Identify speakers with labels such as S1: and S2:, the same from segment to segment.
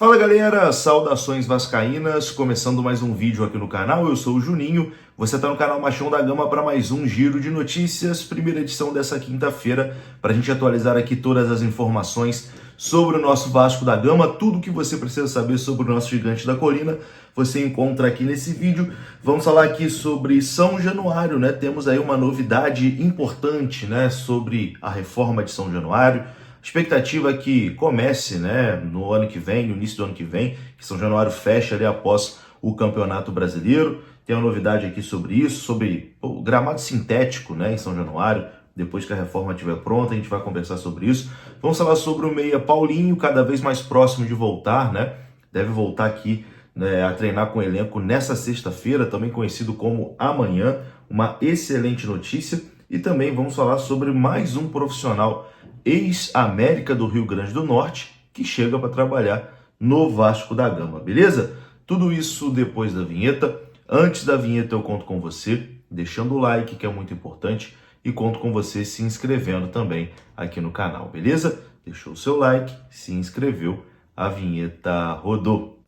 S1: Fala galera, saudações vascaínas, começando mais um vídeo aqui no canal, eu sou o Juninho, você está no canal Machão da Gama para mais um giro de notícias, primeira edição dessa quinta-feira, para a gente atualizar aqui todas as informações sobre o nosso Vasco da Gama, tudo que você precisa saber sobre o nosso gigante da colina, você encontra aqui nesse vídeo. Vamos falar aqui sobre São Januário, né? Temos aí uma novidade importante, né, sobre a reforma de São Januário. Expectativa é que comece, né, no ano que vem, no início do ano que vem, que São Januário feche ali após o Campeonato Brasileiro. Tem uma novidade aqui sobre isso, sobre o gramado sintético, né, em São Januário. Depois que a reforma estiver pronta, a gente vai conversar sobre isso. Vamos falar sobre o meia Paulinho, cada vez mais próximo de voltar, né? Deve voltar aqui, né, a treinar com o elenco nessa sexta-feira, também conhecido como amanhã. Uma excelente notícia. E também vamos falar sobre mais um profissional ex-América do Rio Grande do Norte, que chega para trabalhar no Vasco da Gama, beleza? Tudo isso depois da vinheta. Antes da vinheta eu conto com você, deixando o like, que é muito importante, e conto com você se inscrevendo também aqui no canal, beleza? Deixou o seu like, se inscreveu, a vinheta rodou.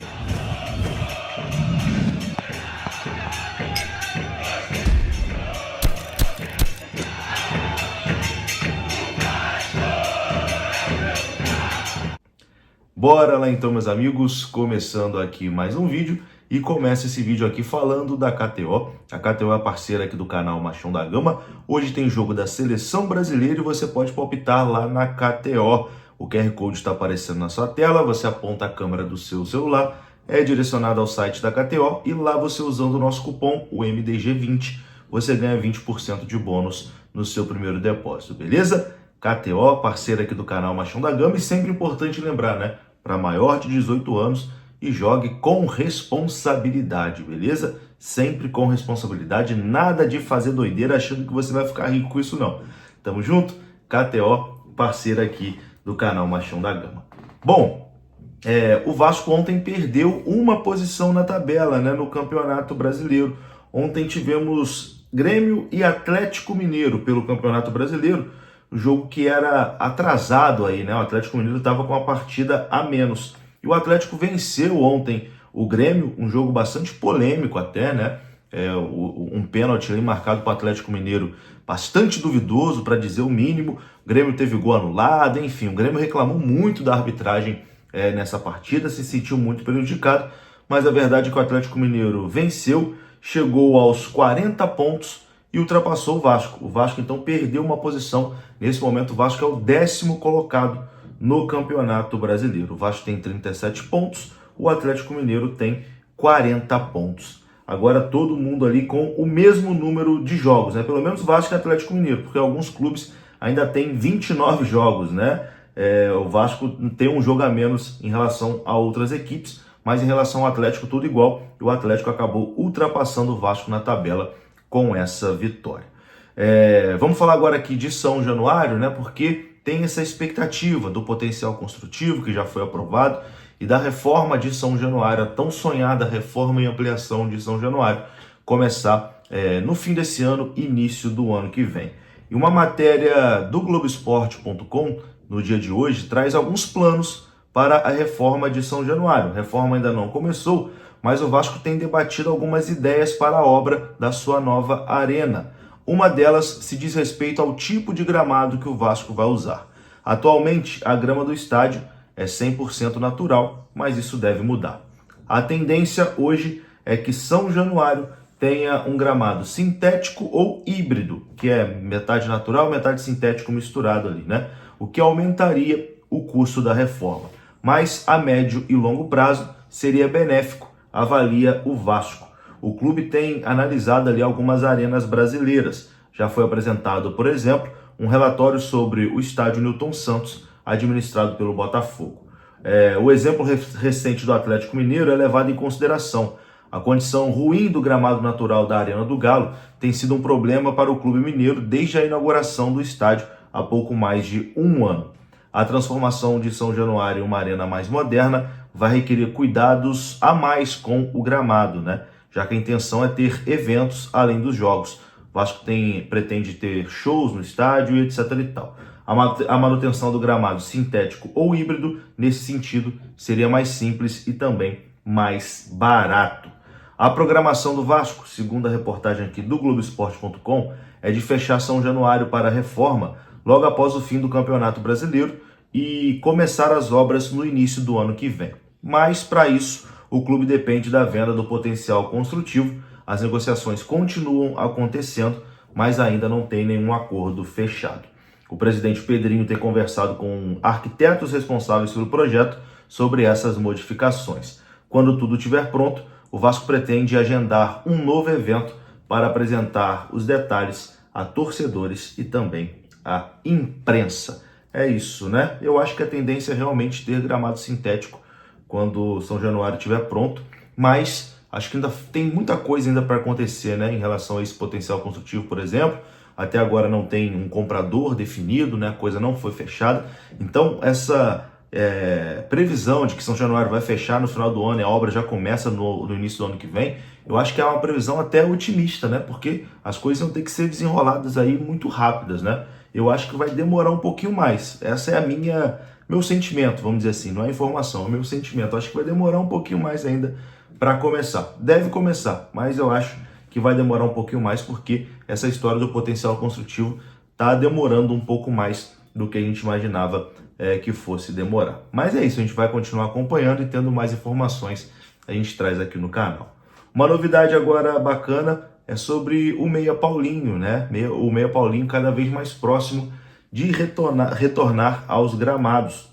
S1: Bora lá então, meus amigos, começando aqui mais um vídeo e começa esse vídeo aqui falando da KTO. A KTO é a parceira aqui do canal Machão da Gama. Hoje tem jogo da Seleção Brasileira e você pode palpitar lá na KTO. O QR Code está aparecendo na sua tela, você aponta a câmera do seu celular, é direcionado ao site da KTO e lá você usando o nosso cupom, o MDG20, você ganha 20% de bônus no seu primeiro depósito, beleza? KTO, parceira aqui do canal Machão da Gama, e sempre importante lembrar, né? Para maior de 18 anos e jogue com responsabilidade, beleza? Sempre com responsabilidade, nada de fazer doideira achando que você vai ficar rico com isso não. Tamo junto? KTO, parceira aqui do canal Machão da Gama. Bom, o Vasco ontem perdeu uma posição na tabela, né, no Campeonato Brasileiro. Ontem tivemos Grêmio e Atlético Mineiro pelo Campeonato Brasileiro, o jogo que era atrasado aí, né? O Atlético Mineiro estava com a partida a menos. E o Atlético venceu ontem o Grêmio, um jogo bastante polêmico até, né? Um pênalti ali marcado para o Atlético Mineiro bastante duvidoso, para dizer o mínimo. O Grêmio teve gol anulado, enfim, o Grêmio reclamou muito da arbitragem nessa partida, se sentiu muito prejudicado, mas a verdade é que o Atlético Mineiro venceu, chegou aos 40 pontos, e ultrapassou o Vasco. O Vasco, então, perdeu uma posição. Nesse momento, o Vasco é o 10º colocado no Campeonato Brasileiro. O Vasco tem 37 pontos, o Atlético Mineiro tem 40 pontos. Agora, todo mundo ali com o mesmo número de jogos, né? Pelo menos Vasco e Atlético Mineiro, porque alguns clubes ainda têm 29 jogos, né? O Vasco tem um jogo a menos em relação a outras equipes, mas em relação ao Atlético, tudo igual. E o Atlético acabou ultrapassando o Vasco na tabela com essa vitória. Vamos falar agora aqui de São Januário, né? Porque tem essa expectativa do potencial construtivo que já foi aprovado e da reforma de São Januário, a tão sonhada reforma e ampliação de São Januário, começar no fim desse ano, início do ano que vem. E uma matéria do Globoesporte.com, no dia de hoje, traz alguns planos para a reforma de São Januário. A reforma ainda não começou, mas o Vasco tem debatido algumas ideias para a obra da sua nova arena. Uma delas se diz respeito ao tipo de gramado que o Vasco vai usar. Atualmente, a grama do estádio é 100% natural, mas isso deve mudar. A tendência hoje é que São Januário tenha um gramado sintético ou híbrido, que é metade natural, metade sintético misturado ali, né? O que aumentaria o custo da reforma. Mas a médio e longo prazo seria benéfico, avalia o Vasco. O clube tem analisado ali algumas arenas brasileiras. Já foi apresentado, por exemplo, um relatório sobre o estádio Newton Santos, administrado pelo Botafogo. O exemplo recente do Atlético Mineiro é levado em consideração. A condição ruim do gramado natural da Arena do Galo tem sido um problema para o clube mineiro desde a inauguração do estádio há pouco mais de um ano. A transformação de São Januário em uma arena mais moderna vai requerer cuidados a mais com o gramado, né? Já que a intenção é ter eventos além dos jogos. O Vasco pretende ter shows no estádio e etc e tal. A manutenção do gramado sintético ou híbrido, nesse sentido, seria mais simples e também mais barato. A programação do Vasco, segundo a reportagem aqui do Globoesporte.com, é de fechar São Januário para a reforma logo após o fim do Campeonato Brasileiro e começar as obras no início do ano que vem. Mas, para isso, o clube depende da venda do potencial construtivo. As negociações continuam acontecendo, mas ainda não tem nenhum acordo fechado. O presidente Pedrinho tem conversado com arquitetos responsáveis pelo projeto sobre essas modificações. Quando tudo estiver pronto, o Vasco pretende agendar um novo evento para apresentar os detalhes a torcedores e também à imprensa. É isso, né? Eu acho que a tendência é realmente ter gramado sintético quando São Januário estiver pronto, mas acho que ainda tem muita coisa ainda para acontecer, né, em relação a esse potencial construtivo, por exemplo. Até agora não tem um comprador definido, né? A coisa não foi fechada. Então, essa previsão de que São Januário vai fechar no final do ano e a obra já começa no início do ano que vem, eu acho que é uma previsão até otimista, né? Porque as coisas vão ter que ser desenroladas aí muito rápidas, né? Eu acho que vai demorar um pouquinho mais. Essa é meu sentimento, vamos dizer assim, não é informação, é meu sentimento. Eu acho que vai demorar um pouquinho mais ainda para começar. Deve começar, mas eu acho que vai demorar um pouquinho mais porque essa história do potencial construtivo está demorando um pouco mais do que a gente imaginava que fosse demorar. Mas é isso, a gente vai continuar acompanhando e tendo mais informações a gente traz aqui no canal. Uma novidade agora bacana é sobre o Meia Paulinho, né? O Meia Paulinho cada vez mais próximo de retornar aos gramados.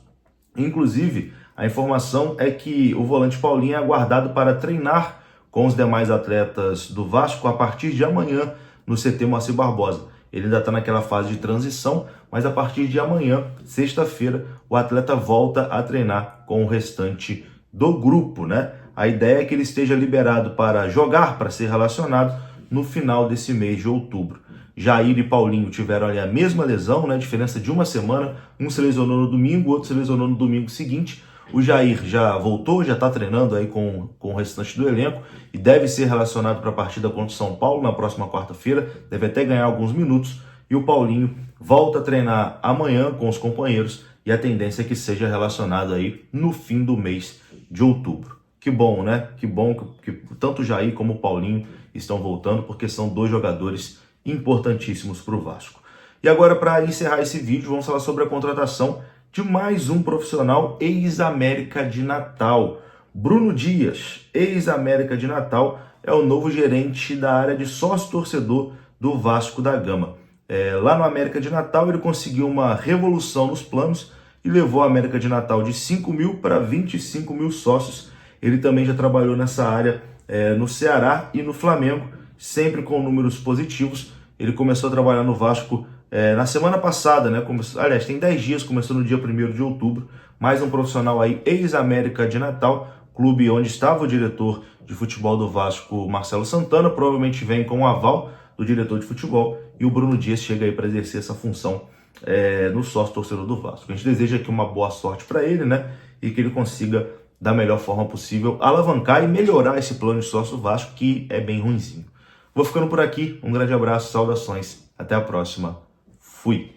S1: Inclusive, a informação é que o volante Paulinho é aguardado para treinar com os demais atletas do Vasco a partir de amanhã no CT Moacir Barbosa. Ele ainda está naquela fase de transição, mas a partir de amanhã, sexta-feira, o atleta volta a treinar com o restante do grupo, né? A ideia é que ele esteja liberado para jogar, para ser relacionado no final desse mês de outubro. Jair e Paulinho tiveram ali a mesma lesão, né? Diferença de uma semana, um se lesionou no domingo, o outro se lesionou no domingo seguinte. O Jair já voltou, já está treinando aí com o restante do elenco e deve ser relacionado para a partida contra o São Paulo na próxima quarta-feira, deve até ganhar alguns minutos. E o Paulinho volta a treinar amanhã com os companheiros e a tendência é que seja relacionado aí no fim do mês de outubro. Que bom, né? Que bom que tanto o Jair como o Paulinho estão voltando, porque são dois jogadores importantíssimos para o Vasco. E agora, para encerrar esse vídeo, vamos falar sobre a contratação de mais um profissional ex-América de Natal. Bruno Dias, ex-América de Natal, é o novo gerente da área de sócio-torcedor do Vasco da Gama. Lá no América de Natal, ele conseguiu uma revolução nos planos e levou a América de Natal de 5 mil para 25 mil sócios. Ele também já trabalhou nessa área no Ceará e no Flamengo, sempre com números positivos. Ele começou a trabalhar no Vasco na semana passada, né? Aliás, tem 10 dias, começou no dia 1º de outubro. Mais um profissional aí, ex-América de Natal, clube onde estava o diretor de futebol do Vasco, Marcelo Santana, provavelmente vem com o aval do diretor de futebol, e o Bruno Dias chega aí para exercer essa função no sócio-torcedor do Vasco. A gente deseja aqui uma boa sorte para ele, né? E que ele consiga, da melhor forma possível, alavancar e melhorar esse plano de sócio do Vasco, que é bem ruinzinho. Vou ficando por aqui, um grande abraço, saudações, até a próxima. Fui!